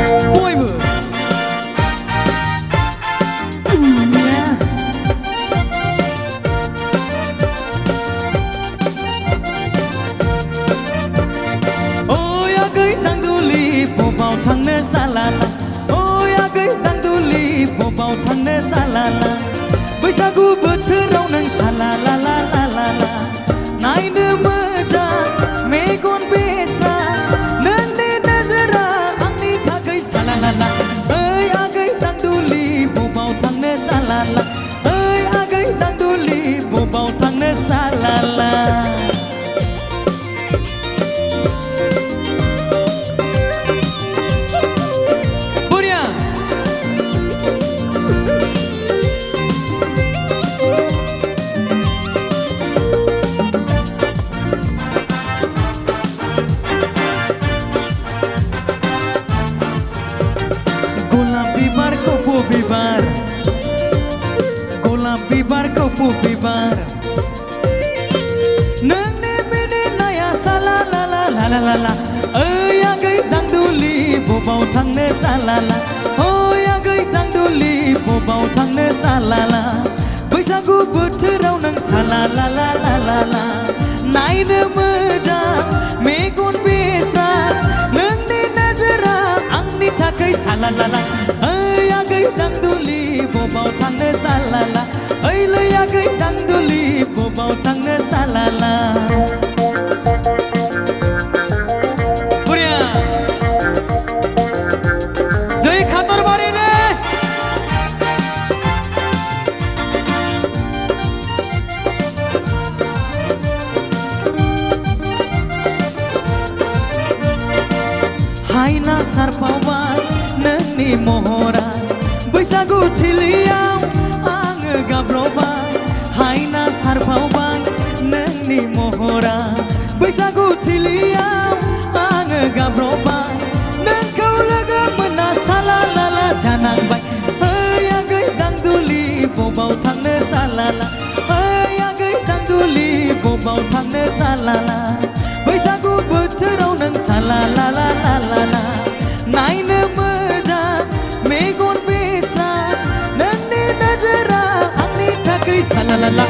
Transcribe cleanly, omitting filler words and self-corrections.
बयबो बबाव थांनो सालाला ओइ आगै दांदुलि बबाव थांनो सालाला बैसागु बोथोराव नों सालाला ला ला ला ला नायनो मोजां मेगन बेसा नोंनि नोजोरा आंनि थाखाय सालाला ला ओइ आगै दांदुलि बबाव थांनो सालाला ओइ आगै दांदुलि बबाव थांनो सालाला गोलाप बिबार कपु बिबार नोंनि मिनिनाया साला ला ला ला ला ला ला ओइ आगै दांदुलि बबाव थांनो सालाला ओइ आगै दांदुलि बबाव थांनो सालाला बैसागु बोथोराव नों साला ला ला ला ला ला नायनो मोजां मेगन बेसा नोंनि नोजोरा आंनि थाखाय साला ला ला ओइ आगै दांदुलि बबाव थांनो सालाला ओइलै आगै दांदुलि बबाव थांनो सालाला बुरिया जय खातर बारिले हायना सारफावबाय नोंनि महरा बैसागु थिलियाव आङो गाब्रबाय हायना सारफावबाय नोंनि महरा बैसागु थिलियाव आङो गाब्रबाय नोंखौ लोगो मोना साला लाला जानांबाय ओइ आगै दांदुलि बबाव थांनो सालाला ओइ आगै दांदुलि बबाव थांनो सालाला बैसागु बोथोराव नों साला ला ला ला ला ला नायनो मोजां मेगन बेसा नोंनि नोजोरा आंनि थाखाय साला ला ला